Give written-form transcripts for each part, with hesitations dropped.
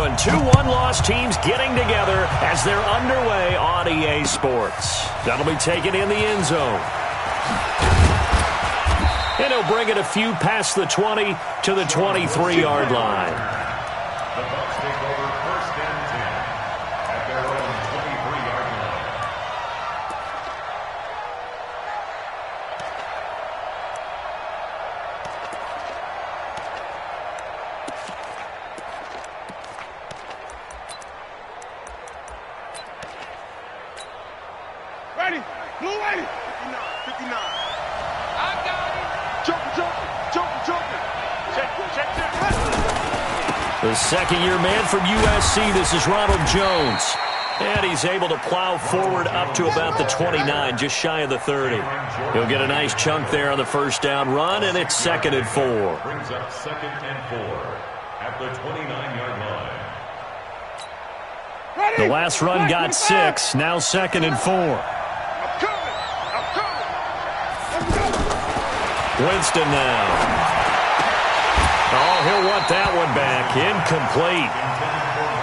one. Two one-loss teams getting together as they're underway on EA Sports. That'll be taken in the end zone. And he'll bring it a few past the 20 to the 23-yard line. The Bucs take over 1st and 10 at their own 23-yard line. Ready, blue ready. 59. I got it. Jumping. Check. The second-year man from USC, this is Ronald Jones. And he's able to plow forward up to about the 29, just shy of the 30. He'll get a nice chunk there on the first down run, and it's 2nd and 4. Brings up 2nd and 4 at the 29-yard line. The last run got 6, now 2nd and 4. I'm coming. Winston now. Oh, he'll want that one back. Incomplete.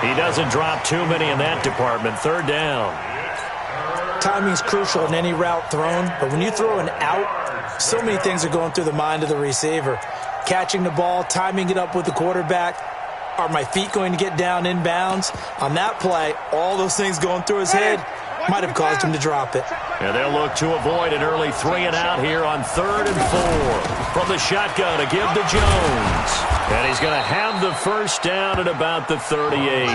He doesn't drop too many in that department. 3rd down. Timing's crucial in any route thrown, but when you throw an out, so many things are going through the mind of the receiver. Catching the ball, timing it up with the quarterback. Are my feet going to get down inbounds? On that play, all those things going through his head might have caused him to drop it. And they'll look to avoid an early 3 and out here on 3rd and 4. From the shotgun to give to Jones. And he's going to have the first down at about the 38.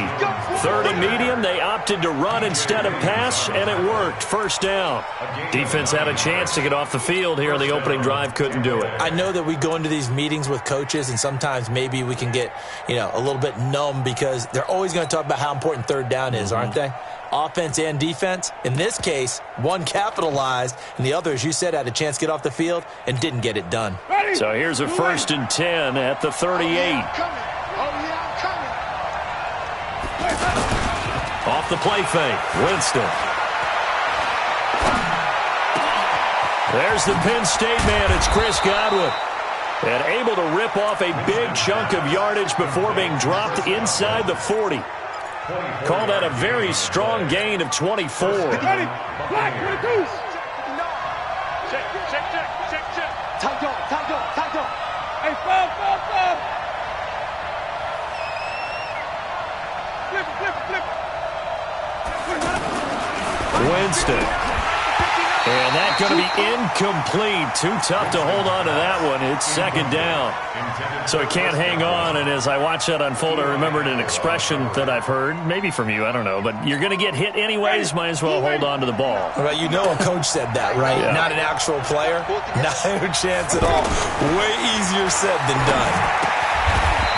3rd and medium, they opted to run instead of pass, and it worked. 1st down. Defense had a chance to get off the field here on the opening drive, couldn't do it. I know that we go into these meetings with coaches, and sometimes maybe we can get, a little bit numb because they're always going to talk about how important 3rd down is, aren't they? Offense and defense. In this case, one capitalized, and the other, as you said, had a chance to get off the field and didn't get it done. So here's a 1st and 10 at the 38. Off the play fake, Winston. There's the Penn State man, it's Chris Godwin. And able to rip off a big chunk of yardage before being dropped inside the 40. Call that a very strong gain of 24. Ready, black, ready, check. Tight dog. Hey, fall. Flip. Winston. And that's going to be incomplete. Too tough to hold on to that one. It's 2nd down. So he can't hang on. And as I watch that unfold, I remembered an expression that I've heard, maybe from you, I don't know. But you're going to get hit anyways, might as well hold on to the ball. Well, a coach said that, right? Yeah. Not an actual player. No chance at all. Way easier said than done.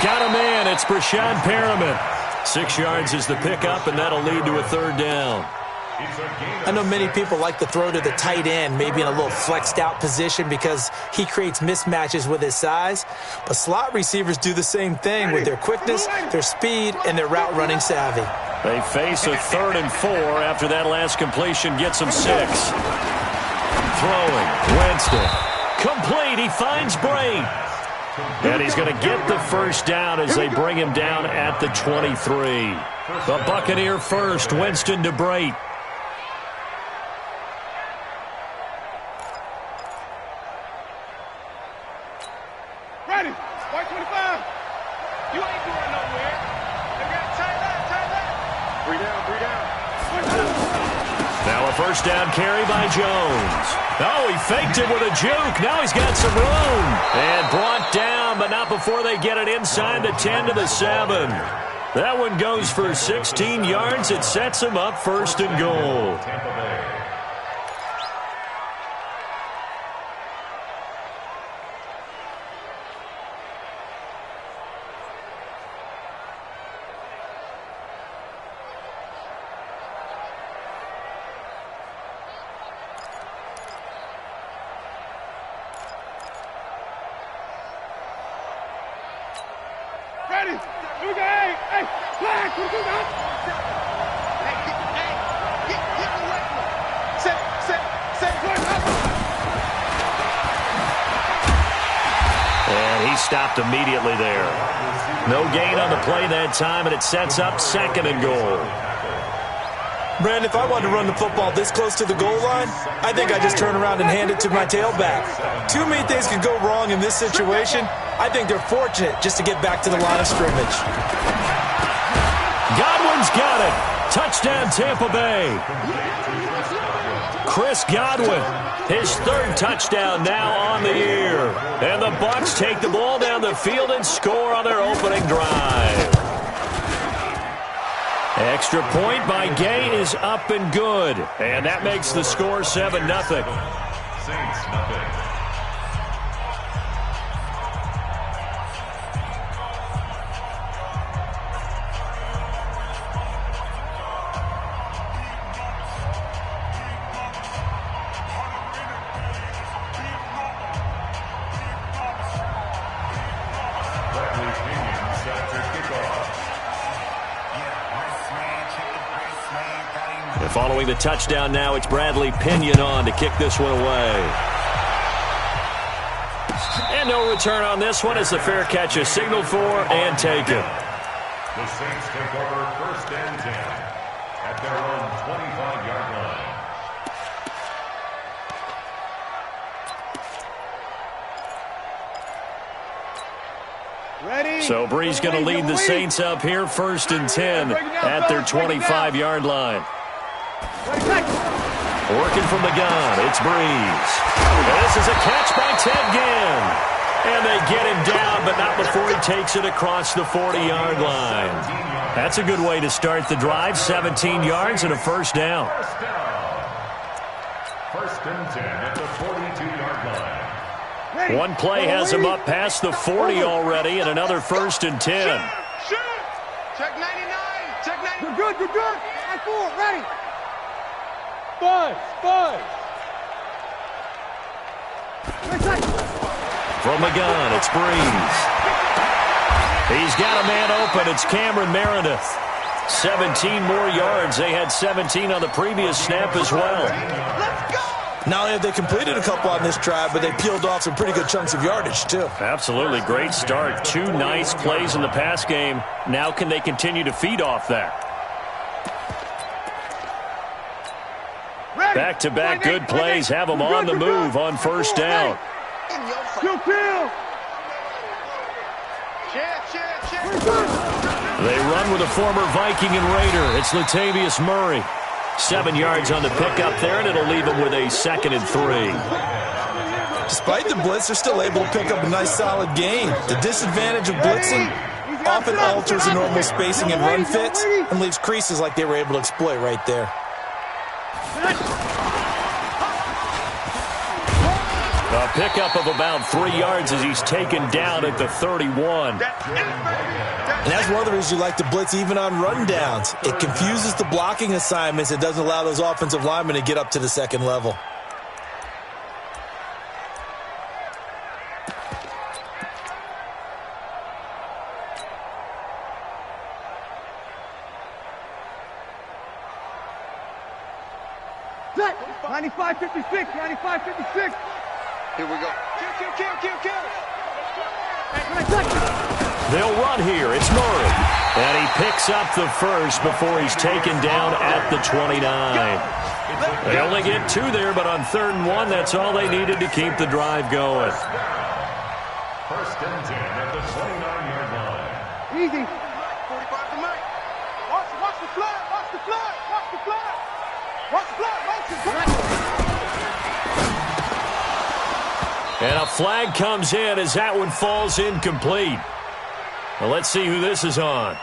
Got a man. It's Brashad Perriman. 6 yards is the pickup, and that'll lead to a 3rd down. I know many people like to throw to the tight end, maybe in a little flexed out position because he creates mismatches with his size. But slot receivers do the same thing with their quickness, their speed, and their route running savvy. They face a 3rd and 4 after that last completion gets them 6. Throwing, Winston. Complete, he finds Bray. And he's going to get the first down as they bring him down at the 23. The Buccaneer first, Winston to Bray. Ready, white 25. You ain't going nowhere. They got tight that. 3 down. Now a first down carry by Jones. Oh, he faked it with a juke. Now he's got some room. And brought down, but not before they get it inside the 10 to the 7. That one goes for 16 yards. It sets him up 1st and goal. Ready, here we go, hey, flag, what you got? Hey, get away from him. stopped immediately there. No gain on the play that time, and it sets up 2nd and goal. Brandon, if I wanted to run the football this close to the goal line, I think I just turn around and hand it to my tailback. Too many things could go wrong in this situation. I think they're fortunate just to get back to the line of scrimmage. Godwin's got it. Touchdown, Tampa Bay. Chris Godwin, his 3rd touchdown now on the year. And the Bucs take the ball down the field and score on their opening drive. Extra point by Gay is up and good. And that makes the score 7-0. Saints nothing. Following the touchdown now, it's Bradley Pinion on to kick this one away. And no return on this one as the fair catch is signaled for and taken. The Saints take over 1st and 10 at their own 25-yard line. Ready? So Bree's going to lead the Saints up here 1st and 10 at their 25-yard line. Working from the gun, it's Breeze. And this is a catch by Ted Ginn. And they get him down, but not before he takes it across the 40-yard line. That's a good way to start the drive. 17 yards and a 1st down. 1st and 10 at the 42-yard line. One play has him up past the 40 already, and another 1st and 10. Shoot! Check 99. Check 90. You're good. You're good. 4. Ready. Buzz. From the gun, it's Breeze. He's got a man open. It's Cameron Meredith. 17 more yards. They had 17 on the previous snap as well. Let's go! Not only have they completed a couple on this drive, but they peeled off some pretty good chunks of yardage, too. Absolutely. Great start. 2 nice plays in the pass game. Now can they continue to feed off that? Back-to-back good plays have them on the move on 1st down. Kill. They run with a former Viking and Raider. It's Latavius Murray. 7 yards on the pickup there, and it'll leave them with a 2nd and 3. Despite the blitz, they're still able to pick up a nice, solid gain. The disadvantage of blitzing often alters the normal spacing and run fits and leaves creases like they were able to exploit right there. A pickup of about 3 yards as he's taken down at the 31. And that's one of the reasons you like to blitz even on rundowns. It confuses the blocking assignments. It doesn't allow those offensive linemen to get up to the 2nd level. Set. 95-56. 95-56. Here we go. Kill. They'll run here. It's Murray. And he picks up the first before he's taken down at the 29. They only get 2 there, but on 3rd and 1, that's all they needed to keep the drive going. 1st and 10 at the 29-yard line. Easy. 45 to Mike. Watch the flag. Watch the flag. Watch the flag. Watch the flag. Watch the flag. And a flag comes in as that one falls incomplete. Well, let's see who this is on.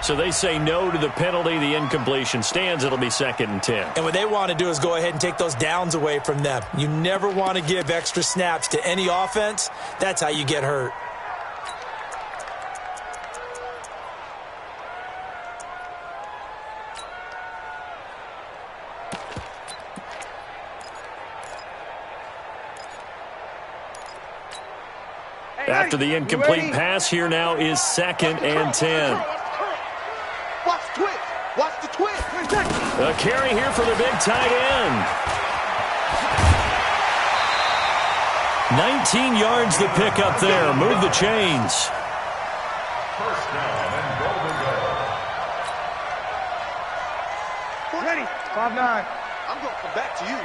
So they say no to the penalty. The incompletion stands. It'll be 2nd and 10. And what they want to do is go ahead and take those downs away from them. You never want to give extra snaps to any offense. That's how you get hurt. After the incomplete pass, here now is 2nd and 10. Watch the twist. Watch the twist. A carry here for the big tight end. 19 yards to pick up there. Move the chains. First down and goal to go. Ready. 5-9. I'm going to come back to you.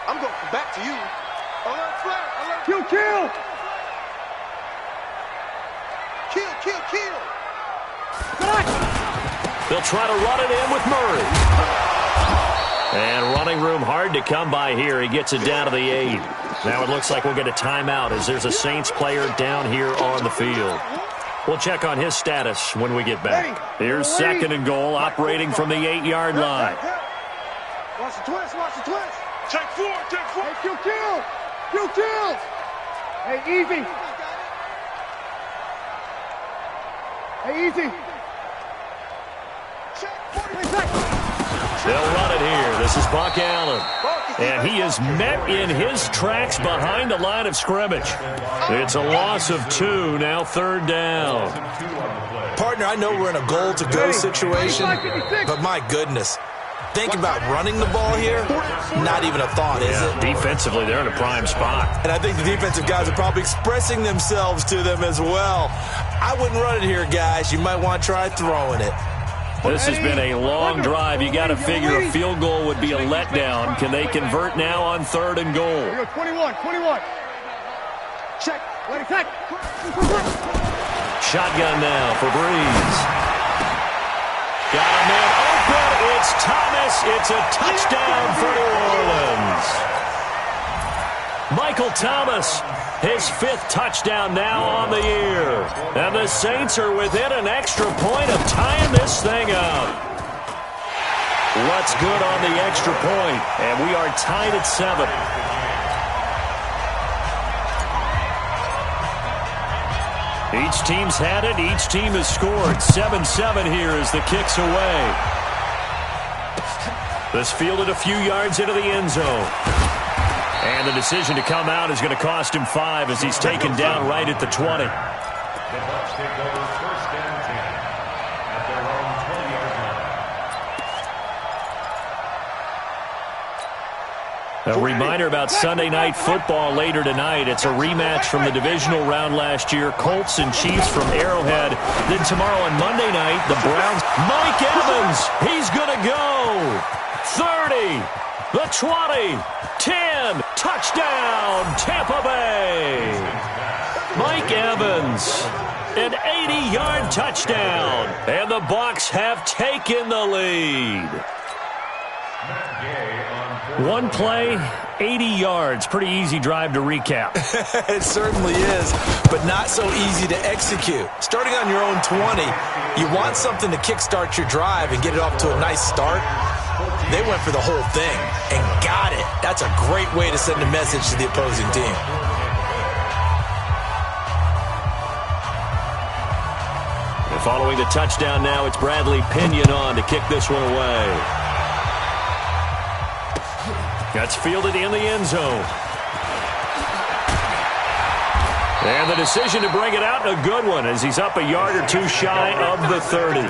I'm going to come back to you. Alert flag. Alert. Kill, kill. Kill, kill, kill. They'll try to run it in with Murray. And running room hard to come by here. He gets it down to the 8. Now it looks like we'll get a timeout as there's a Saints player down here on the field. We'll check on his status when we get back. Here's second and goal, operating from the 8-yard line. Watch the twist, watch the twist. Check 4, check 4. Hey, kill, kill. Kill, kill. Hey, easy. Hey, easy. They'll run it here. This is Buck Allen. And he is met in his tracks behind the line of scrimmage. It's a loss of 2, now third down. Partner, I know we're in a goal-to-go situation, but my goodness. Think about running the ball here, not even a thought, is it? Defensively, they're in a prime spot. And I think the defensive guys are probably expressing themselves to them as well. I wouldn't run it here, guys. You might want to try throwing it. This has been a long drive. You got to figure a field goal would be a letdown. Can they convert now on third and goal? 21. Check. Wait a sec. Shotgun now for Breeze. Got a man open. It's Thomas. It's a touchdown for New Orleans. Michael Thomas, his 5th touchdown now on the year. And the Saints are within an extra point of tying this thing up. What's good on the extra point? And we are tied at 7. Each team's had it. Each team has scored. 7-7 here as the kick's away. This fielded a few yards into the end zone. And the decision to come out is going to cost him 5 as he's taken down right at the 20. The Bucs take over first and 10 at their own 20-yard line. A reminder about Sunday Night Football later tonight. It's a rematch from the divisional round last year. Colts and Chiefs from Arrowhead. Then tomorrow on Monday night, the Browns. Mike Evans, he's going to go. 30, the 20, 10, touchdown, Tampa Bay. Mike Evans, an 80-yard touchdown, and the Bucs have taken the lead. One play, 80 yards. Pretty easy drive to recap. It certainly is, but not so easy to execute. Starting on your own 20, you want something to kickstart your drive and get it off to a nice start. They went for the whole thing and got it. That's a great way to send a message to the opposing team. And following the touchdown now, it's Bradley Pinion on to kick this one away. That's fielded in the end zone. And the decision to bring it out, a good one, as he's up a yard or two shy of the 30.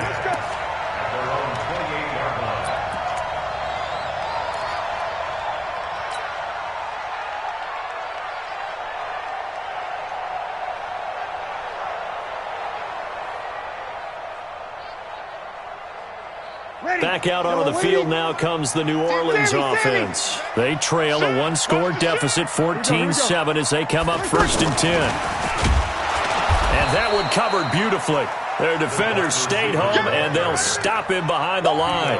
Back out onto the field now comes the New Orleans offense. They trail a one-score deficit, 14-7, as they come up first and 10. And that one covered beautifully. Their defenders stayed home, and they'll stop him behind the line.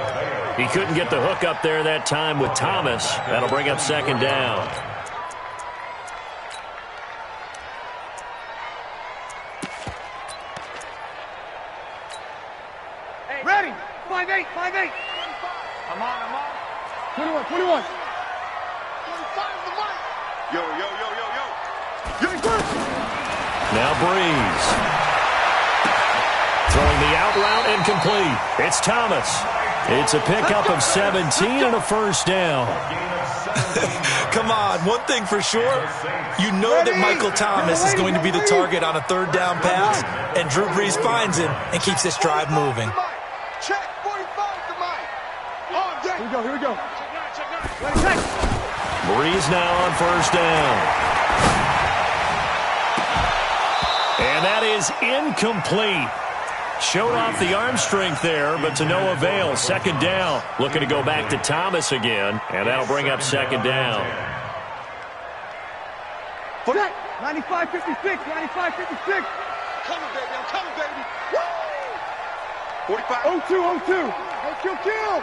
He couldn't get the hook up there that time with Thomas. That'll bring up second down. Ready. 5-8. I'm on. 21. 25 the mic. Yo. Now Breeze. Throwing the out route incomplete. It's Thomas. It's a pickup of 17 and a first down. Come on, one thing for sure, you know that Michael Thomas is going to be the target on a third down pass, and Drew Brees finds him and keeps this drive moving. Check 45 the mic. Here we go. Breeze now on first down. And that is incomplete. Showed off the arm strength there, but to no avail. Second down. Looking to go back to Thomas again, and that'll bring up second down. 95-56, 95-56. Coming, baby, I'm coming, baby. Woo! 45. 0-2. Hey, kill.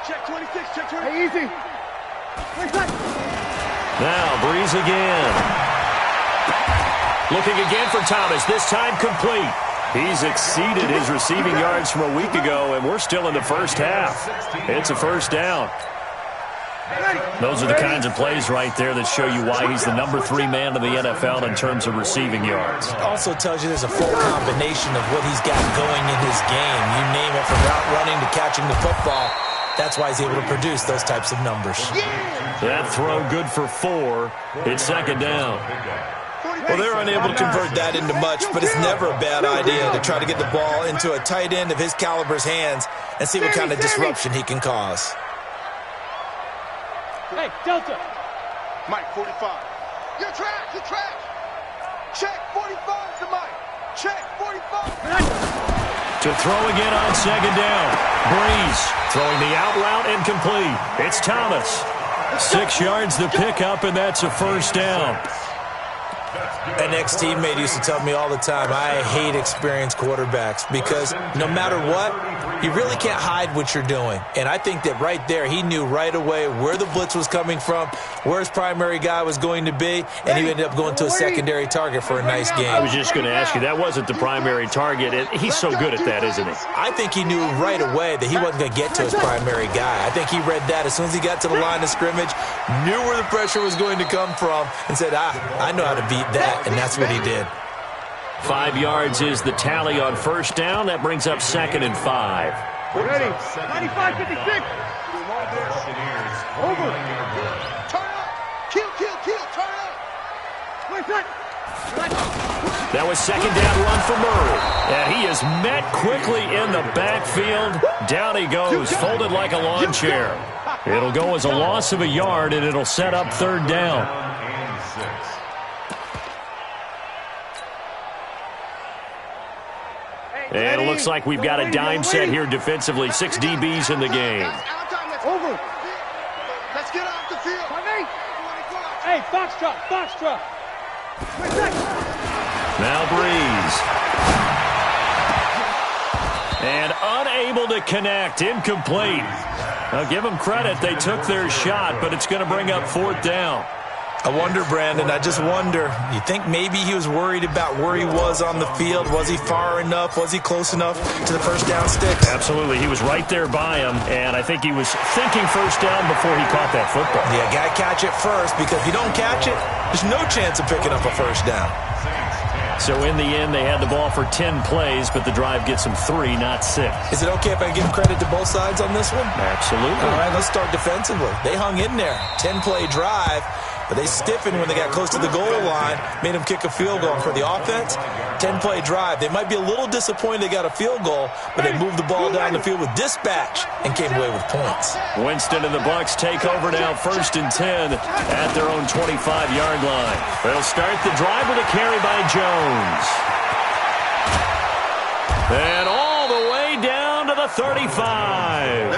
Check 26, check 26. Hey, easy. Now, Breeze again. Looking again for Thomas, this time complete. He's exceeded his receiving yards from a week ago, and we're still in the first half. It's a first down. Those are the kinds of plays right there that show you why he's the number 3 man in the NFL in terms of receiving yards. It also tells you there's a full combination of what he's got going in his game. You name it, from route running to catching the football. That's why he's able to produce those types of numbers. That throw good for 4. It's second down. Well, they're unable to convert that into much, but it's never a bad idea to try to get the ball into a tight end of his caliber's hands and see what kind of disruption he can cause. Hey, Delta. Mike, 45. You're trash. Check 45 to Mike. Check 45. To throw again on second down. Breeze throwing the out route incomplete. It's Thomas. 6 yards the pickup, and that's a first down. An ex-teammate used to tell me all the time, I hate experienced quarterbacks because no matter what, you really can't hide what you're doing. And I think that right there, he knew right away where the blitz was coming from, where his primary guy was going to be, and he ended up going to a secondary target for a nice game. I was just going to ask you, that wasn't the primary target. He's so good at that, isn't he? I think he knew right away that he wasn't going to get to his primary guy. I think he read that as soon as he got to the line of scrimmage, knew where the pressure was going to come from, and said, I know how to beat that. And that's what he did. 5 yards is the tally on first down. That brings up second and 5. Ready. 95-56. Over. Turn up. Kill. Turn up. That was second down run for Murray. And he is met quickly in the backfield. Down he goes, folded like a lawn chair. It'll go as a loss of a yard, and it'll set up third down. And it looks like we've got a dime set here defensively. 6 DBs in the game. Over. Let's get off the field. Hey, Foxtrot. Now Breeze. And unable to connect. Incomplete. Now give them credit. They took their shot, but it's going to bring up fourth down. I wonder, Brandon, I just wonder, you think maybe he was worried about where he was on the field? Was he far enough? Was he close enough to the first down sticks? Absolutely. He was right there by him, and I think he was thinking first down before he caught that football. Yeah, got to catch it first, because if you don't catch it, there's no chance of picking up a first down. So in the end, they had the ball for 10 plays, but the drive gets them 3, not 6. Is it okay if I give credit to both sides on this one? Absolutely. All right, let's start defensively. They hung in there. 10-play drive. But they stiffened when they got close to the goal line, made them kick a field goal. For the offense, 10-play drive. They might be a little disappointed they got a field goal, but they moved the ball down the field with dispatch and came away with points. Winston and the Bucs take over now, 1st and 10 at their own 25-yard line. They'll start the drive with a carry by Jones. And all the way down to the 35.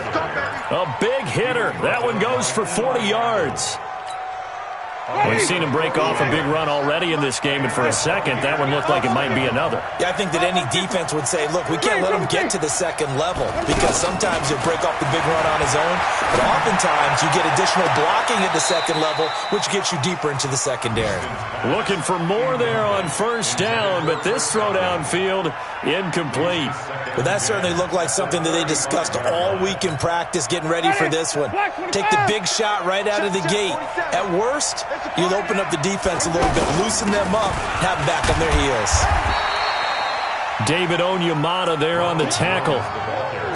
A big hitter. That one goes for 40 yards. We've seen him break off a big run already in this game, and for a second, that one looked like it might be another. Yeah, I think that any defense would say, look, we can't let him get to the second level, because sometimes he'll break off the big run on his own, but oftentimes you get additional blocking at the second level, which gets you deeper into the secondary. Looking for more there on first down, but this throw downfield, incomplete. Well, that certainly looked like something that they discussed all week in practice, getting ready for this one. Take the big shot right out of the gate. At worst, you'll open up the defense a little bit, loosen them up, have them back on their heels. David Onyemata there on the tackle.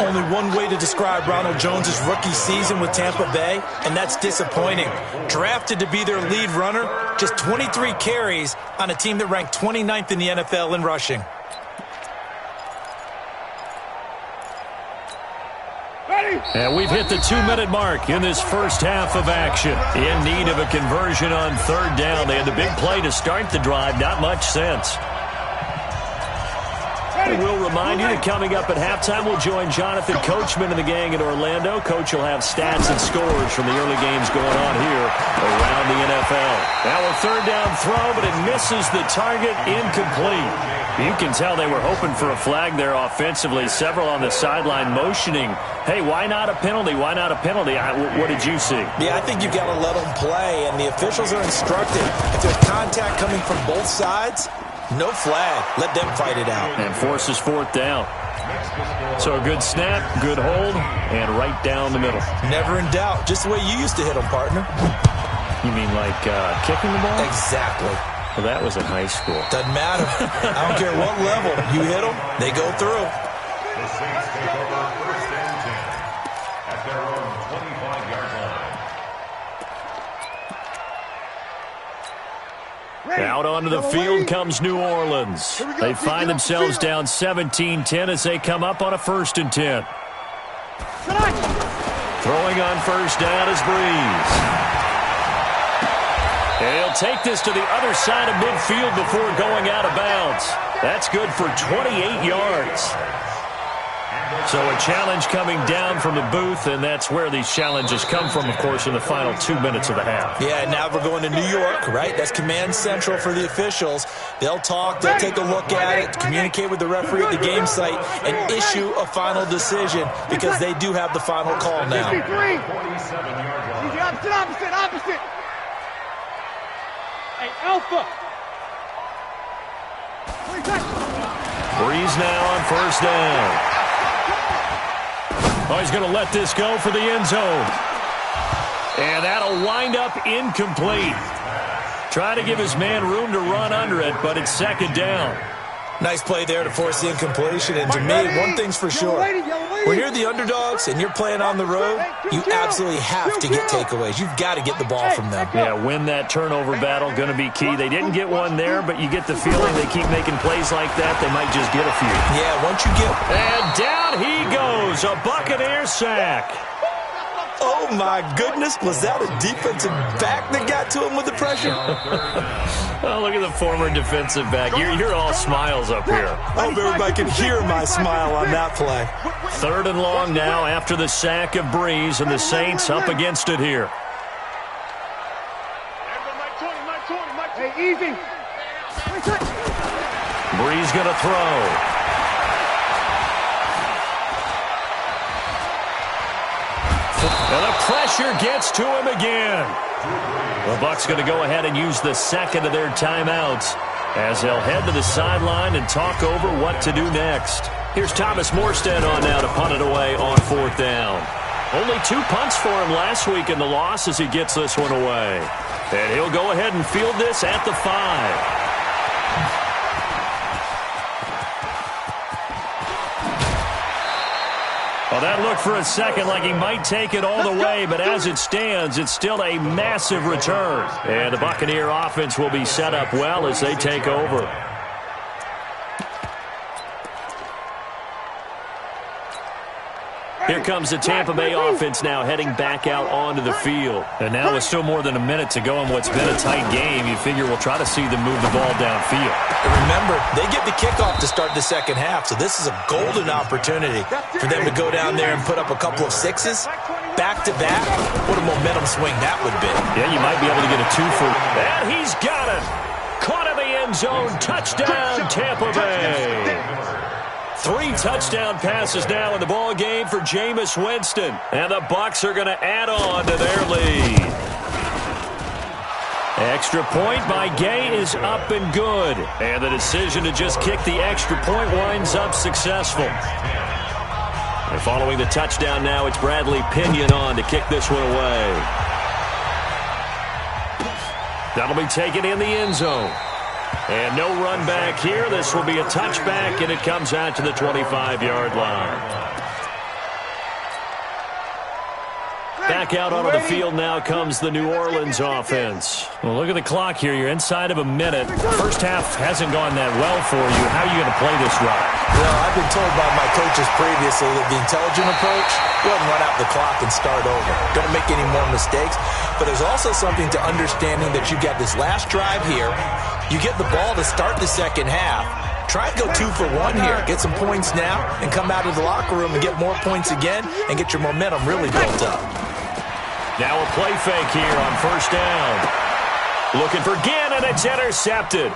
Only one way to describe Ronald Jones' rookie season with Tampa Bay, and that's disappointing. Drafted to be their lead runner, just 23 carries on a team that ranked 29th in the NFL in rushing. Ready? And we've hit the 2-minute mark in this first half of action. In need of a conversion on third down. They had the big play to start the drive. Not much sense. We'll remind you that coming up at halftime, we'll join Jonathan Coachman and the gang in Orlando. Coach will have stats and scores from the early games going on here around the NFL. Now a third down throw, but it misses the target, incomplete. You can tell they were hoping for a flag there offensively. Several on the sideline motioning, hey, why not a penalty? Why not a penalty? What did you see? Yeah, I think you've got to let them play, and the officials are instructed. If there's contact coming from both sides, no flag. Let them fight it out. And forces fourth down. So a good snap, good hold, and right down the middle. Never in doubt. Just the way you used to hit them, partner. You mean like kicking the ball? Exactly. Well, that was in high school. Doesn't matter. I don't care what level. You hit them, they go through. The Saints take over first and 10 at their own 25-yard line. Out onto the field comes New Orleans. They find themselves down 17-10 as they come up on a 1st and 10. Throwing on first down is Breeze. And he'll take this to the other side of midfield before going out of bounds. That's good for 28 yards. So a challenge coming down from the booth, and that's where these challenges come from, of course, in the final 2 minutes of the half. Yeah, now we're going to New York, right? That's command central for the officials. They'll talk, they'll take a look at it, communicate with the referee at the game site, and issue a final decision because they do have the final call now. Opposite. Hey, Alpha. Breeze now on first down. Oh, he's going to let this go for the end zone. And that'll wind up incomplete. Try to give his man room to run under it, but it's second down. Nice play there to force the incompletion. And to me, one thing's for sure. When you're the underdogs and you're playing on the road, you absolutely have to get takeaways. You've got to get the ball from them. Yeah, win that turnover battle, going to be key. They didn't get one there, but you get the feeling they keep making plays like that, they might just get a few. Yeah, once you get... And down he goes, a Buccaneer sack. Oh, my goodness. Was that a defensive back that got to him with the pressure? Oh, look at the former defensive back. You're all smiles up here. I hope everybody can hear my smile on that play. 3rd and long now after the sack of Breeze, and the Saints up against it here. Hey, easy. Breeze going to throw. And the pressure gets to him again. The Bucs going to go ahead and use the second of their timeouts as they'll head to the sideline and talk over what to do next. Here's Thomas Morstead on now to punt it away on 4th down. Only 2 punts for him last week in the loss as he gets this one away. And he'll go ahead and field this at the 5. Well, that looked for a second like he might take it all the way, but as it stands, it's still a massive return. And the Buccaneer offense will be set up well as they take over. Here comes the Tampa Bay offense now heading back out onto the field. And now with still more than a minute to go in what's been a tight game, you figure we'll try to see them move the ball downfield. And remember, they get the kickoff to start the second half, so this is a golden opportunity for them to go down there and put up a couple of sixes back-to-back. What a momentum swing that would be. Yeah, you might be able to get a 2 for... And he's got it! Caught in the end zone. Touchdown, Tampa Bay! 3 touchdown passes now in the ball game for Jameis Winston. And the Bucs are going to add on to their lead. Extra point by Gay is up and good. And the decision to just kick the extra point winds up successful. And following the touchdown now, it's Bradley Pinion on to kick this one away. That'll be taken in the end zone. And no run back here. This will be a touchback, and it comes out to the 25-yard line. Back Back out onto the field now comes the New Orleans offense. Well, look at the clock here. You're inside of a minute. First half hasn't gone that well for you. How are you going to play this drive? Well, I've been told by my coaches previously that the intelligent approach, go ahead and run out the clock and start over. Don't make any more mistakes. But there's also something to understanding that you got this last drive here. You get the ball to start the second half. Try and go 2 for 1 here. Get some points now and come out of the locker room and get more points again and get your momentum really built up. Now a play fake here on first down. Looking for Ginn, and it's intercepted.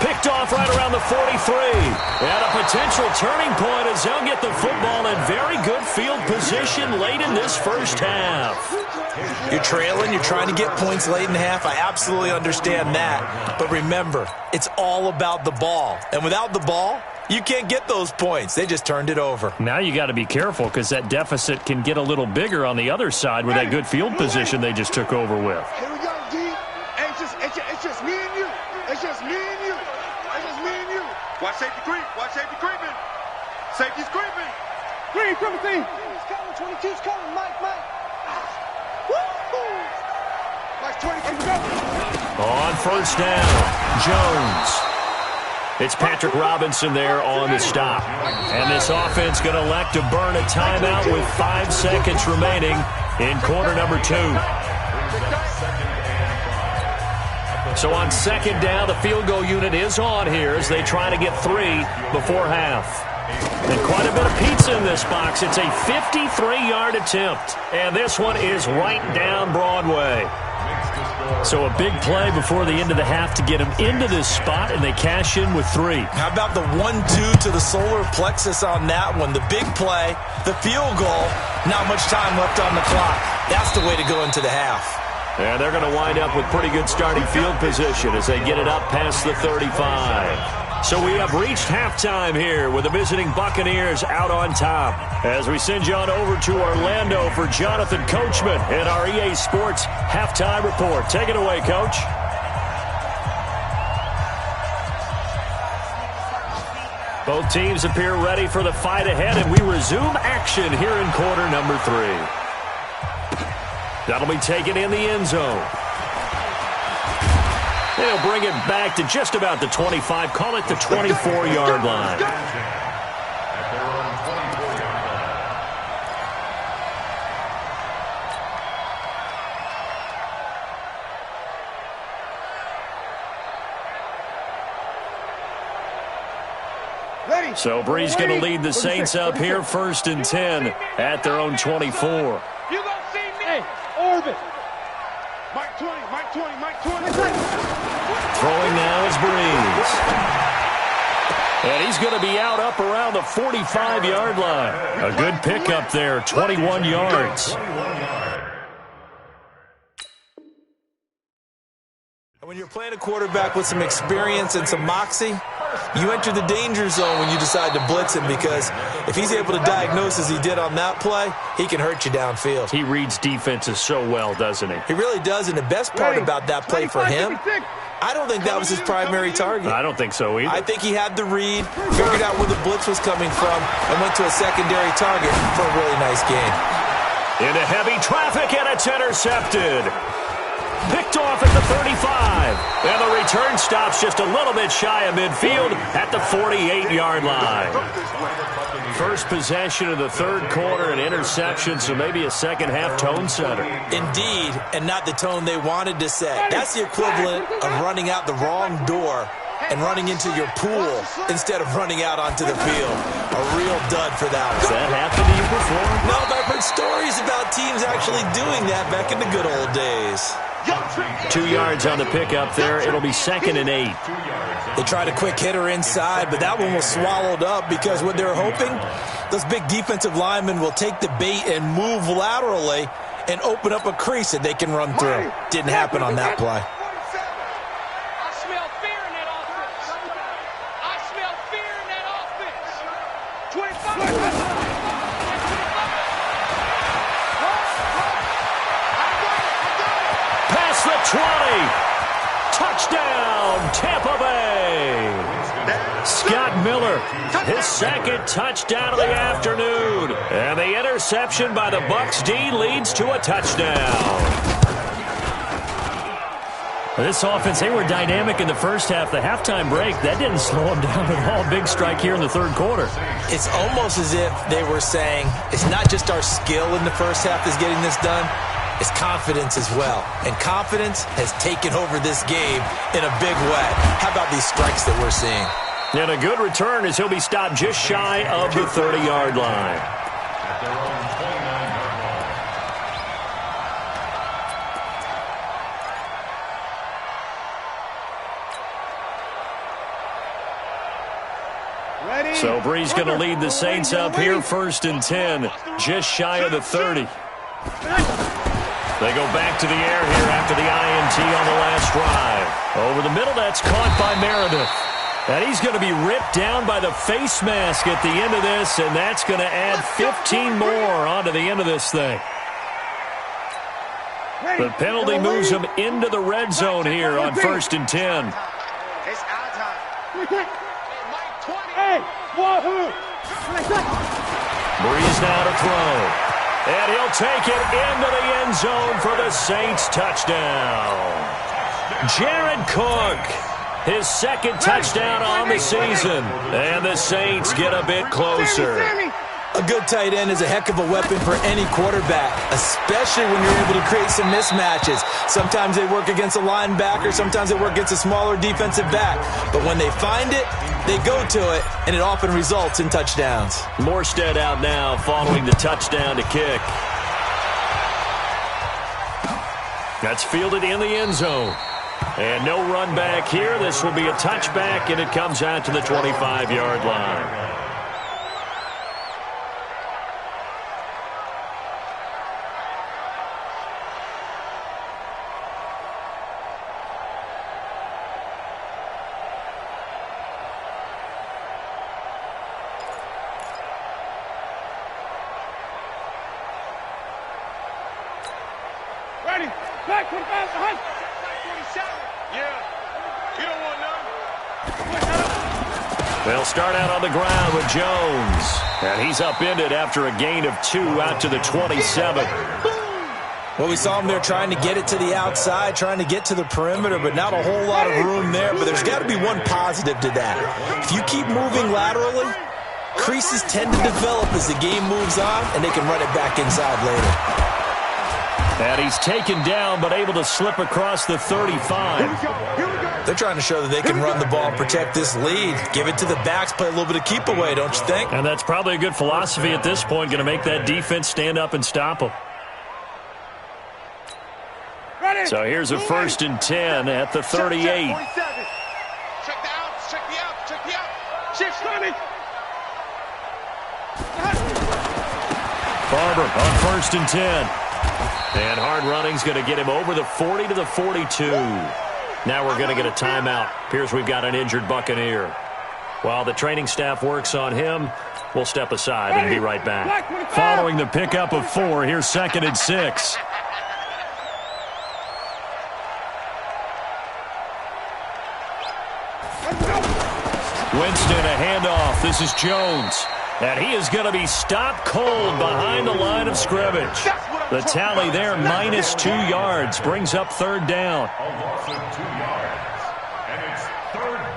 Picked off right around the 43. And a potential turning point as they'll get the football in very good field position late in this first half. You're trailing. You're trying to get points late in the half. I absolutely understand that. But remember, it's all about the ball. And without the ball, you can't get those points. They just turned it over. Now you got to be careful because that deficit can get a little bigger on the other side with that good field position they just took over with. Here we go, D. Hey, it's just me and you. It's just me and you. It's just me and you. Watch safety creep. Watch safety creeping. Safety's creeping. Green, triple team. He's coming. 22's coming. Mike. Woo! Mike, 22 go. On first down, Jones. It's Patrick Robinson there on the stop. And this offense going to elect to burn a timeout with 5 seconds remaining in quarter number 2. So on second down, the field goal unit is on here as they try to get 3 before half. And quite a bit of pizza in this box. It's a 53-yard attempt. And this one is right down Broadway. So a big play before the end of the half to get him into this spot, and they cash in with 3. How about the 1-2 to the solar plexus on that one? The big play, the field goal, not much time left on the clock. That's the way to go into the half. And they're going to wind up with pretty good starting field position as they get it up past the 35. So we have reached halftime here with the visiting Buccaneers out on top. As we send you on over to Orlando for Jonathan Coachman in our EA Sports Halftime Report. Take it away, Coach. Both teams appear ready for the fight ahead, and we resume action here in quarter number 3. That'll be taken in the end zone. They'll bring it back to just about the 25, call it the 24-yard line. So Bree's going to lead the Saints up here, 1st and 10 at their own 24. You gonna see me? Hey, orbit. Mike 20, Mike 20, Mike 20. Throwing now is Breeze. And he's going to be out up around the 45-yard line. A good pickup there, 21 yards. When you're playing a quarterback with some experience and some moxie, you enter the danger zone when you decide to blitz him, because if he's able to diagnose as he did on that play, he can hurt you downfield. He reads defenses so well, doesn't he? He really does, and the best part about that play for him, I don't think that was his primary target. I don't think so either. I think he had the read, figured out where the blitz was coming from, and went to a secondary target for a really nice game. Into heavy traffic, and it's intercepted. Picked off at the 35. And the return stops just a little bit shy of midfield at the 48-yard line. First possession of the third quarter, an interception, so maybe a second-half tone setter. Indeed, and not the tone they wanted to set. That's the equivalent of running out the wrong door and running into your pool instead of running out onto the field. A real dud for that one. Has that happened to you before? No, but I've heard stories about teams actually doing that back in the good old days. 2 yards on the pickup there. It'll be 2nd and 8. They tried a quick hitter inside, but that one was swallowed up because what they're hoping, those big defensive linemen will take the bait and move laterally and open up a crease that they can run through. Didn't happen on that play. I smell fear in that offense. I smell fear in that offense. 25. The 20. Touchdown, Tampa Bay. Scott Miller, his second touchdown of the afternoon. And the interception by the Bucs D leads to a touchdown. This offense, they were dynamic in the first half. The halftime break, that didn't slow them down at all. Big strike here in the third quarter. It's almost as if they were saying, it's not just our skill in the first half that's getting this done, it's confidence as well. And confidence has taken over this game in a big way. How about these strikes that we're seeing? And a good return as he'll be stopped just shy of the 30-yard line. At their own 29-yard line. So Bree's going to lead the Saints up here, 1st and 10, just shy of the 30. They go back to the air here after the INT on the last drive. Over the middle, that's caught by Meredith. And he's going to be ripped down by the face mask at the end of this, and that's going to add 15 more onto the end of this thing. The penalty moves him into the red zone here on 1st and 10. It's our time. Breeze now to throw. And he'll take it into the end zone for the Saints touchdown. Jared Cook, his second touchdown on the season. And the Saints get a bit closer. A good tight end is a heck of a weapon for any quarterback, especially when you're able to create some mismatches. Sometimes they work against a linebacker, sometimes they work against a smaller defensive back. But when they find it, they go to it, and it often results in touchdowns. Morstead out now following the touchdown to kick. That's fielded in the end zone. And no run back here. This will be a touchback, and it comes out to the 25-yard line. Back to the pass, behind. 47. Yeah. You don't want none. They'll start out on the ground with Jones. And he's upended after a gain of 2 out to the 27. Well, we saw him there trying to get it to the outside, trying to get to the perimeter, but not a whole lot of room there. But there's got to be one positive to that. If you keep moving laterally, creases tend to develop as the game moves on, and they can run it back inside later. And he's taken down, but able to slip across the 35. They're trying to show that they can run the ball and protect this lead. Give it to the backs, play a little bit of keep away, don't you think? And that's probably a good philosophy at this point, going to make that defense stand up and stop them. So here's a 1st and 10 at the 38. Check the outs, check the outs, check the outs. Shift, Sonny. Barber on 1st and 10. And hard running's going to get him over the 40 to the 42. Now we're going to get a timeout. Appears we've got an injured Buccaneer. While the training staff works on him, we'll step aside and be right back. Following the pickup of 4, here's 2nd and 6. Winston, a handoff. This is Jones. And he is going to be stopped cold behind the line of scrimmage. The tally there, minus 2 yards, brings up 3rd down. A loss of 2 yards. And it's 3rd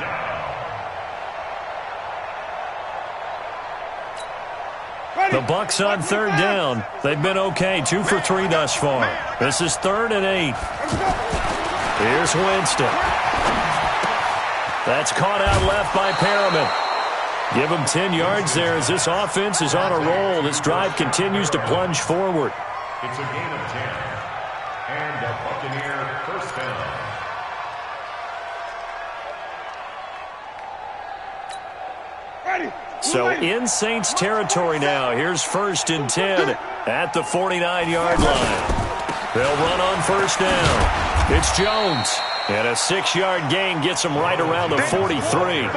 down. The Bucs on 3rd down. They've been okay, 2 for 3 thus far. This is 3rd and 8. Here's Winston. That's caught out left by Perriman. Give him 10 yards there as this offense is on a roll. This drive continues to plunge forward. It's a gain of 10. And a Buccaneer 1st down. So in Saints territory now. Here's 1st and 10 at the 49-yard line. They'll run on 1st down. It's Jones. And a 6-yard gain gets him right around the 43.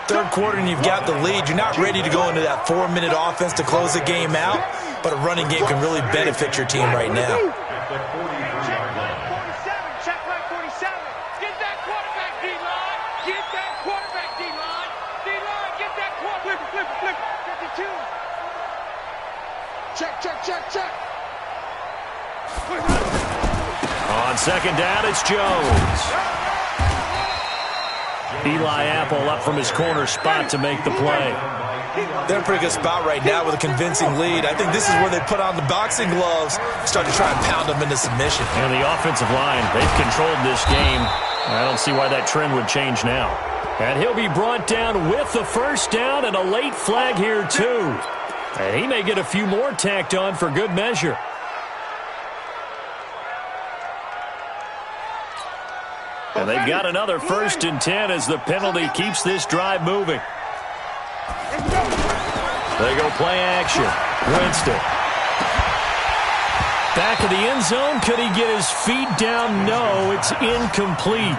Third quarter and you've got the lead. You're not ready to go into that 4-minute offense to close the game out, but a running game can really benefit your team right now. At the 43-yard line. 47, check right 47. Get that quarterback, D-line. Get that quarterback, D-line. check. On second down, it's Jones. Eli Apple up from his corner spot to make the play. They're in a pretty good spot right now with a convincing lead. I think this is where they put on the boxing gloves, start to try and pound them into submission. And the offensive line, they've controlled this game. I don't see why that trend would change now. And he'll be brought down with the first down and a late flag here, too. And he may get a few more tacked on for good measure. And they've got another 1st and 10 as the penalty keeps this drive moving. They go play action. Winston. Back of the end zone. Could he get his feet down? No, it's incomplete.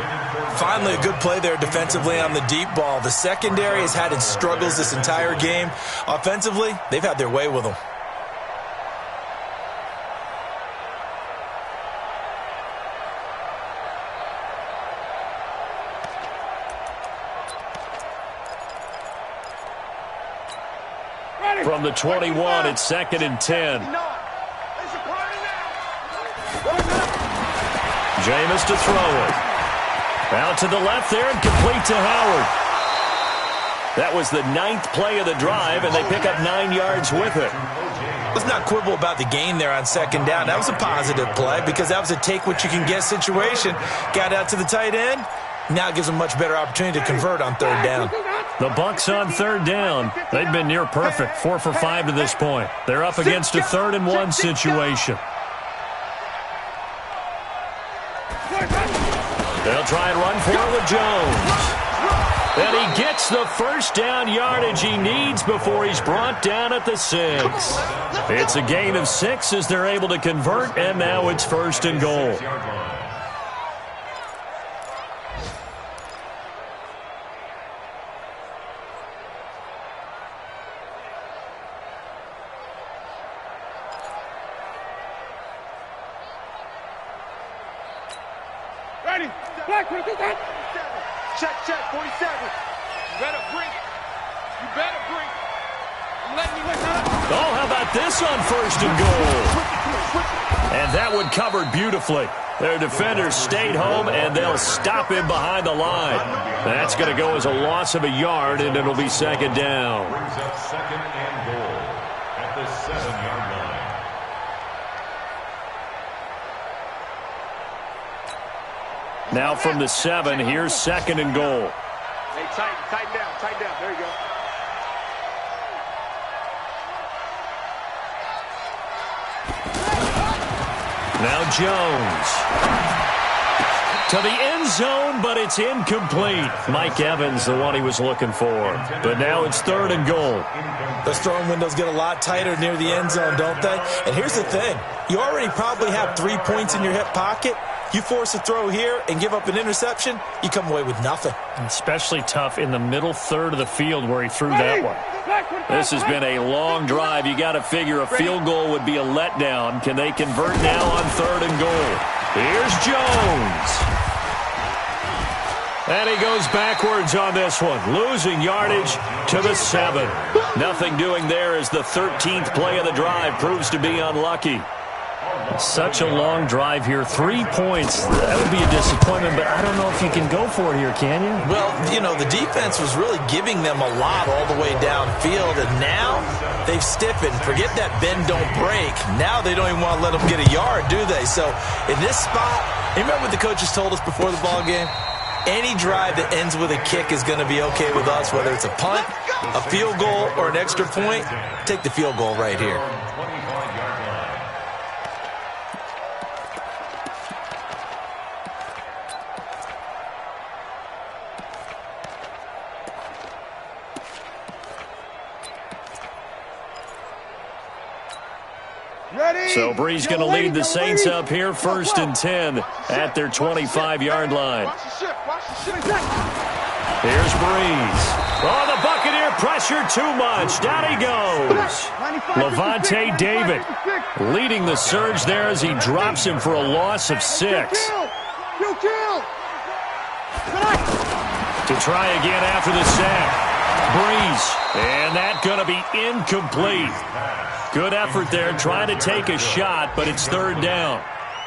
Finally, a good play there defensively on the deep ball. The secondary has had its struggles this entire game. Offensively, they've had their way with them. From the 21, it's 2nd and 10. Jameis to throw it. Out to the left there and complete to Howard. That was the 9th play of the drive, and they pick up 9 yards with it. Let's not quibble about the gain there on second down. That was a positive play because that was a take-what-you-can-get situation. Got out to the tight end. Now it gives them a much better opportunity to convert on 3rd down. The Bucs on 3rd down. They've been near perfect, 4 for 5 to this point. They're up against a 3rd and 1 situation. They'll try and run for it with Jones. And he gets the first down yardage he needs before he's brought down at the 6. It's a gain of 6 as they're able to convert, and now it's 1st and goal. Ready? Black, check, 47. You better bring it. I'm letting you win. Oh, how about this on 1st and goal? And that one covered beautifully. Their defenders stayed home, and they'll stop him behind the line. That's going to go as a loss of a yard, and it'll be 2nd down. Brings up 2nd and goal at the 7-yard line. Now from the 7, here's 2nd and goal. Hey, tighten down. There you go. Now Jones. To the end zone, but it's incomplete. Mike Evans, the one he was looking for. But now it's 3rd and goal. Those throwing windows get a lot tighter near the end zone, don't they? And here's the thing. You already probably have 3 points in your hip pocket. You force a throw here and give up an interception, you come away with nothing. Especially tough in the middle 3rd of the field where he threw that one. This has been a long drive. You got to figure a field goal would be a letdown. Can they convert now on 3rd and goal? Here's Jones. And he goes backwards on this one, losing yardage to the 7. Nothing doing there as the 13th play of the drive proves to be unlucky. Such a long drive here. 3 points. That would be a disappointment, but I don't know if you can go for it here, can you? Well, you know, the defense was really giving them a lot all the way downfield, and now they've stiffened. Forget that bend, don't break. Now they don't even want to let them get a yard, do they? So in this spot, remember what the coaches told us before the ball game? Any drive that ends with a kick is going to be okay with us, whether it's a punt, a field goal, or an extra point. Take the field goal right here. So Bree's going to lead the Saints up here, 1st and 10 at their 25-yard line. Here's Breeze. Oh, the Buccaneer pressure too much. Down he goes. Levante David leading the surge there as he drops him for a loss of 6. To try again after the sack. Breeze. And that's going to be incomplete. Good effort there, trying to take a shot, but it's third down.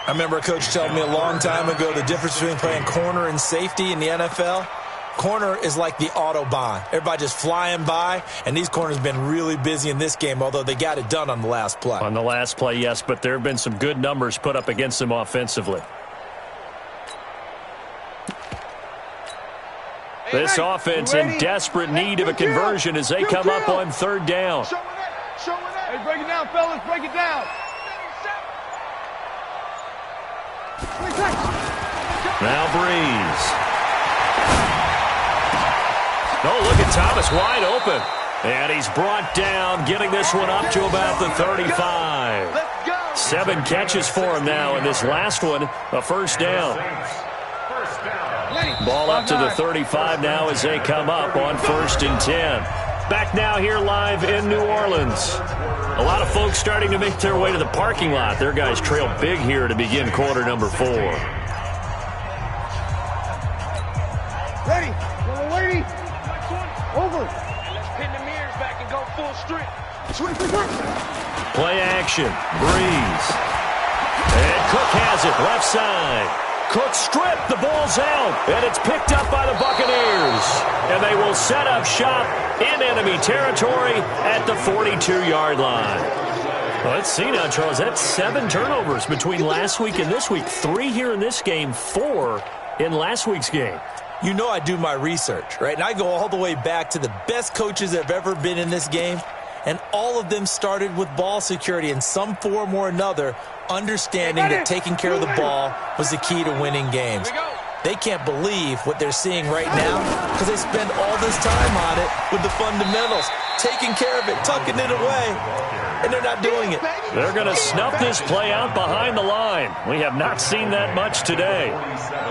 I remember a coach telling me a long time ago the difference between playing corner and safety in the NFL. Corner is like the Autobahn. Everybody just flying by, and these corners have been really busy in this game, although they got it done on the last play. On the last play, yes, but there have been some good numbers put up against them offensively. This offense in desperate need of a conversion as they come up on third down. Hey, break it down, fellas. Break it down. Now Breeze. Oh, look at Thomas wide open. And he's brought down, getting this one up to about the 35. 7 catches for him now, and this last one, a first down. Ball up to the 35 now as they come up on 1st and 10. Back now here live in New Orleans. A lot of folks starting to make their way to the parking lot. Their guys trail big here to begin quarter number 4. Ready. Lady. Over. Let's pin the mirrors back and go full strength. Play action. Breeze. And Cook has it left side. Cook stripped. The ball's out. And it's picked up by the Buccaneers. And they will set up shop in enemy territory at the 42-yard line. Well, let's see now, Charles. That's 7 turnovers between last week and this week. 3 here in this game, 4 in last week's game. You know I do my research, right? And I go all the way back to the best coaches that have ever been in this game, and all of them started with ball security in some form or another, understanding that taking care of the ball was the key to winning games. They can't believe what they're seeing right now because they spend all this time on it with the fundamentals, taking care of it, tucking it away, and they're not doing it. They're going to snuff this play out behind the line. We have not seen that much today.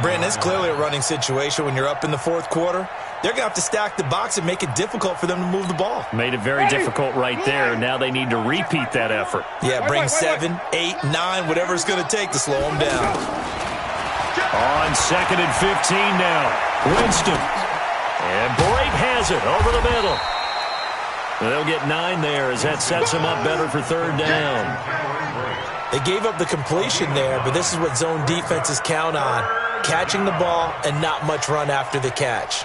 Brandon, it's clearly a running situation when you're up in the 4th quarter. They're going to have to stack the box and make it difficult for them to move the ball. Made it very difficult right there. Now they need to repeat that effort. Yeah, bring 7, 8, 9, whatever it's going to take to slow them down. On 2nd and 15 now. Winston. And Brate has it over the middle. They'll get 9 there as that sets them up better for third down. They gave up the completion there, but this is what zone defenses count on. Catching the ball and not much run after the catch.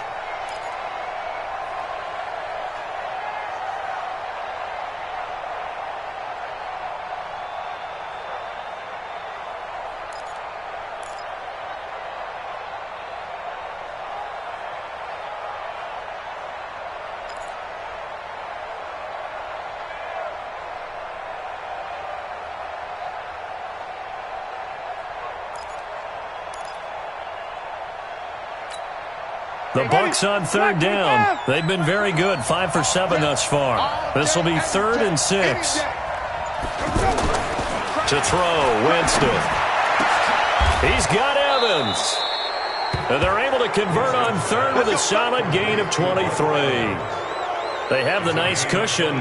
The Bucs on third down. They've been very good, 5 for 7 thus far. This will be 3rd and 6. To throw, Winston. He's got Evans. And they're able to convert on 3rd with a solid gain of 23. They have the nice cushion.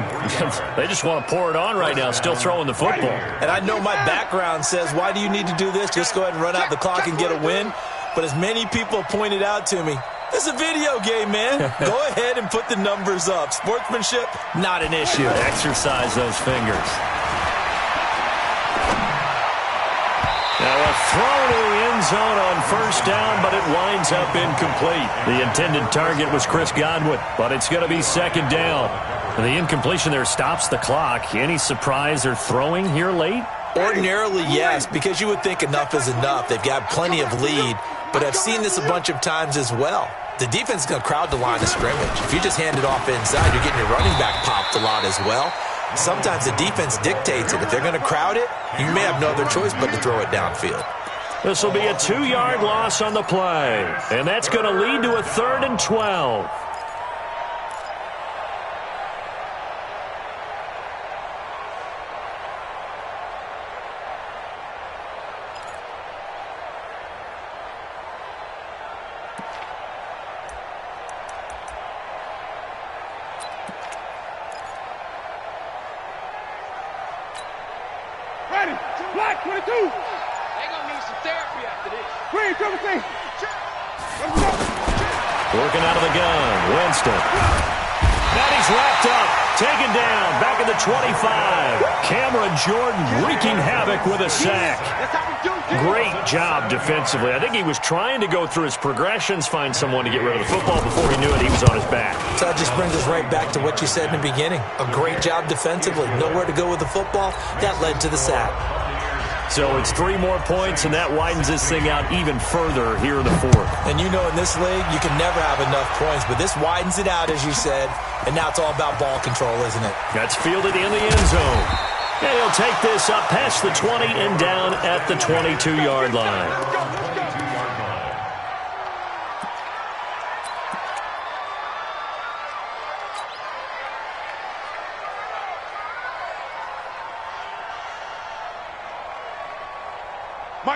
They just want to pour it on right now, still throwing the football. And I know my background says, why do you need to do this? Just go ahead and run out the clock and get a win. But as many people pointed out to me, it's a video game, man. Go ahead and put the numbers up. Sportsmanship, not an issue. Exercise those fingers. Now a throw to the end zone on 1st down, but it winds up incomplete. The intended target was Chris Godwin, but it's going to be 2nd down. And the incompletion there stops the clock. Any surprise they're throwing here late? Ordinarily, yes, because you would think enough is enough. They've got plenty of lead, but I've seen this a bunch of times as well. The defense is going to crowd the line of scrimmage. If you just hand it off inside, you're getting your running back popped a lot as well. Sometimes the defense dictates it. If they're going to crowd it, you may have no other choice but to throw it downfield. This will be a 2-yard loss on the play, and that's going to lead to a 3rd and 12. Black 22. They gonna need some therapy after this. Green 17. Working out of the gun, Winston. And he's wrapped up. taken down back at the 25. Cameron Jordan wreaking havoc with a sack. Great job defensively. I think he was trying to go through his progressions, find someone to get rid of the football. Before he knew it, he was on his back. So that just brings us right back to what you said in the beginning. A great job defensively. Nowhere to go with the football. That led to the sack. So it's 3 more points, and that widens this thing out even further here in the 4th. And you know in this league, you can never have enough points, but this widens it out, as you said, and now it's all about ball control, isn't it? That's fielded in the end zone. And he'll take this up past the 20 and down at the 22-yard line.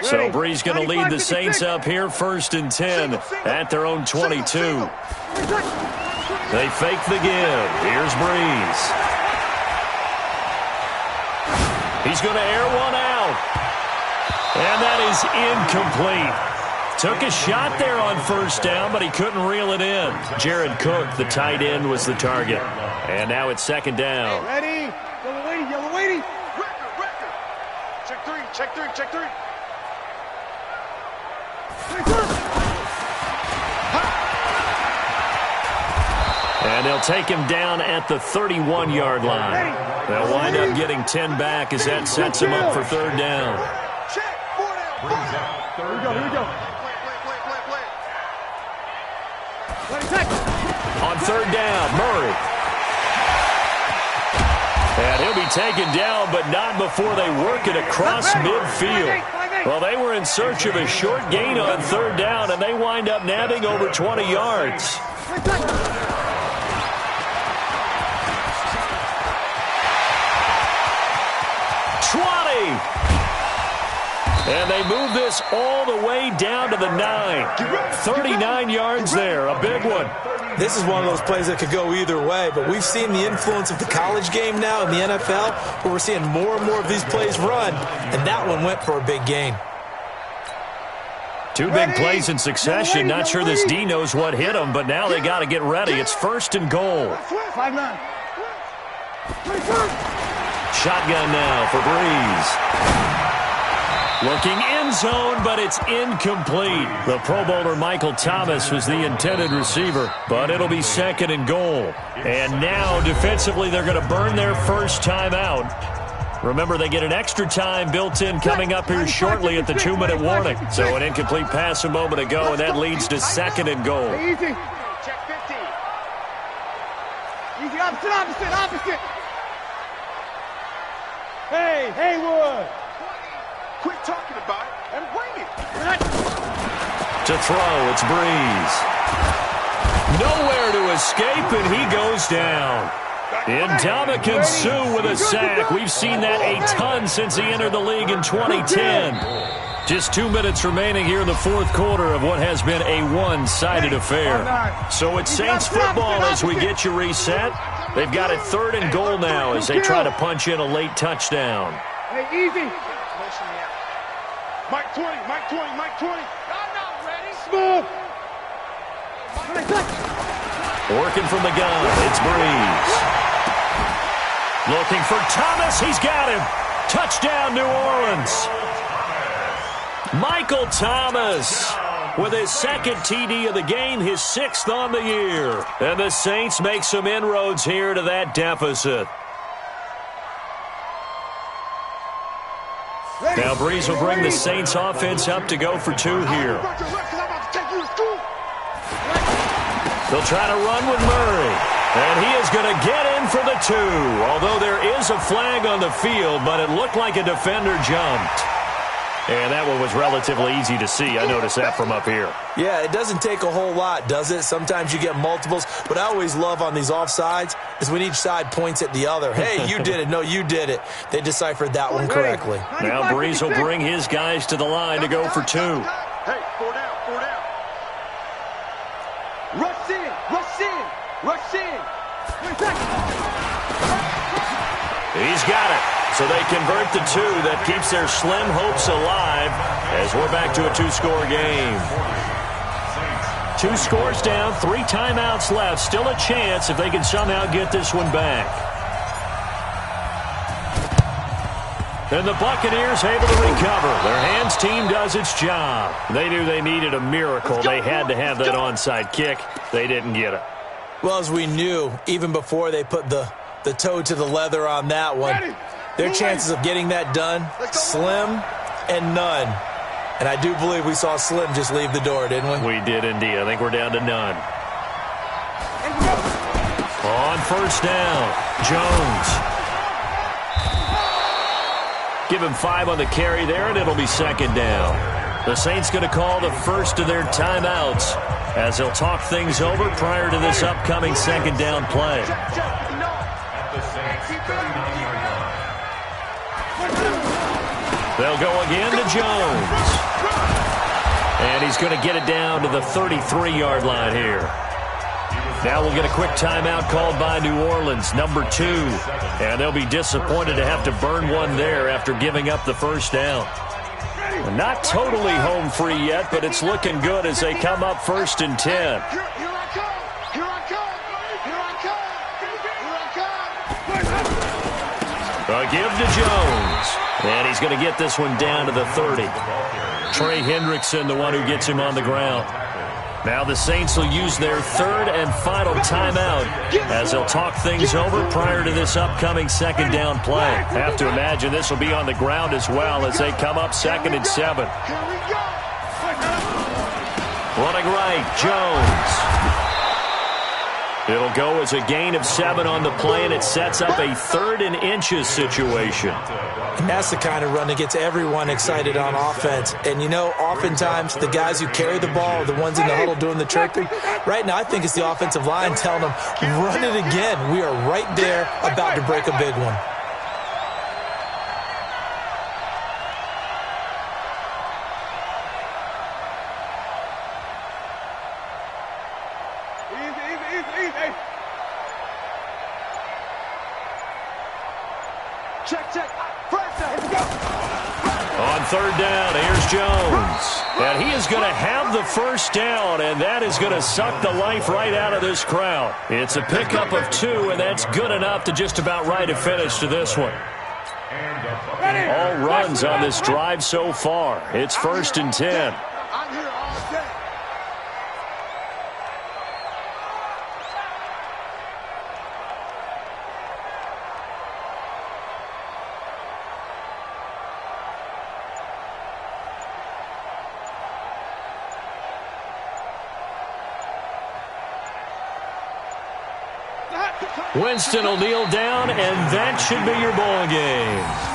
So Bree's going to lead the Saints up here 1st and 10 at their own 22. They fake the give. Here's Breeze. He's going to air one out. And that is incomplete. Took a shot there on 1st down, but he couldn't reel it in. Jared Cook, the tight end, was the target. And now it's 2nd down. Ready? Yellow lady, yellow lady. Record. Check 3, check 3, check 3. And they'll take him down at the 31-yard line. They'll wind up getting 10 back as that sets him up for 3rd down. Check, 4 down. Here we go. On 3rd down, Murray. And he'll be taken down, but not before they work it across midfield. Well, they were in search of a short gain on 3rd down, and they wind up nabbing over 20 yards. And they move this all the way down to the 9. 39 yards there, a big one. This is one of those plays that could go either way, but we've seen the influence of the college game now in the NFL, where we're seeing more and more of these plays run, and that one went for a big gain. 2 big plays in succession. Not sure this D knows what hit him, but now they got to get ready. It's 1st and goal. 5-9. Shotgun now for Breeze. Looking end zone, but it's incomplete. The Pro Bowler Michael Thomas was the intended receiver, but it'll be 2nd and goal. And now, defensively, they're going to burn their first time out. Remember, they get an extra time built in coming up here shortly at the 2-minute warning. So an incomplete pass a moment ago, and that leads to 2nd and goal. Easy. Check 50. Easy, opposite. Hey, Haywood. Quit talking about it and bring it. To throw, it's Breeze. Nowhere to escape, and he goes down. Ndamukong Suh with a sack. We've seen that a ton since he entered the league in 2010. Just 2 minutes remaining here in the 4th quarter of what has been a one-sided affair. So it's Saints football as we get you reset. They've got it 3rd and goal now as they try to punch in a late touchdown. Hey, easy. Mike 20. I'm not ready. Smooth. Working from the gun, it's Breeze. Looking for Thomas, he's got him. Touchdown, New Orleans. Michael Thomas with his 2nd TD of the game, his 6th on the year. And the Saints make some inroads here to that deficit. Now Breeze will bring the Saints offense up to go for 2 here. They'll try to run with Murray. And he is going to get in for the 2. Although there is a flag on the field, but it looked like a defender jumped. And that one was relatively easy to see. I noticed that from up here. Yeah, it doesn't take a whole lot, does it? Sometimes you get multiples. What I always love on these offsides is when each side points at the other. Hey, you did it. No, you did it. They deciphered that one correctly. Now Breeze will bring his guys to the line to go for 2. Hey, 4 down. Rush in. He's got it. So they convert the 2. That keeps their slim hopes alive as we're back to a 2-score game. 2 scores down, 3 timeouts left. Still a chance if they can somehow get this one back. And the Buccaneers able to recover. Their hands team does its job. They knew they needed a miracle. They had to have that onside kick. They didn't get it. Well, as we knew, even before they put the toe to the leather on that one, their chances of getting that done, slim and none. And I do believe we saw Slim just leave the door, didn't we? We did indeed. I think we're down to none. On first down, Jones. Give him 5 on the carry there, and it'll be second down. The Saints going to call the first of their timeouts as they'll talk things over prior to this upcoming second down play. They'll go again to Jones. And he's going to get it down to the 33-yard line here. Now we'll get a quick timeout called by New Orleans, number 2. And they'll be disappointed to have to burn one there after giving up the first down. Not totally home free yet, but it's looking good as they come up 1st and 10. A give to Jones. And he's going to get this one down to the 30. Trey Hendrickson, the one who gets him on the ground. Now the Saints will use their 3rd and final timeout as they'll talk things over prior to this upcoming second down play. Have to imagine this will be on the ground as well as they come up 2nd and 7. Running right, Jones. It'll go as a gain of 7 on the play, and it sets up a 3rd and inches situation. And that's the kind of run that gets everyone excited on offense. And, you know, oftentimes the guys who carry the ball are the ones in the huddle doing the chirping. Right now, I think it's the offensive line telling them, run it again. We are right there about to break a big one. On 3rd down, here's Jones. And he is going to have the first down, and that is going to suck the life right out of this crowd. It's a pickup of 2, and that's good enough to just about write a finish to this one. All runs on this drive so far. It's 1st and 10. Winston will kneel down, and that should be your ball game.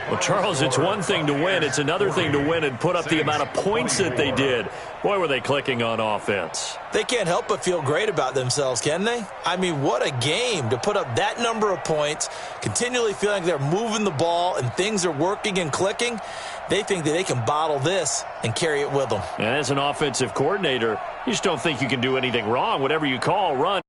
Well, Charles, it's one thing to win. It's another thing to win and put up the amount of points that they did. Boy, were they clicking on offense. They can't help but feel great about themselves, can they? I mean, what a game to put up that number of points, continually feeling like they're moving the ball and things are working and clicking. They think that they can bottle this and carry it with them. And as an offensive coordinator, you just don't think you can do anything wrong. Whatever you call, run.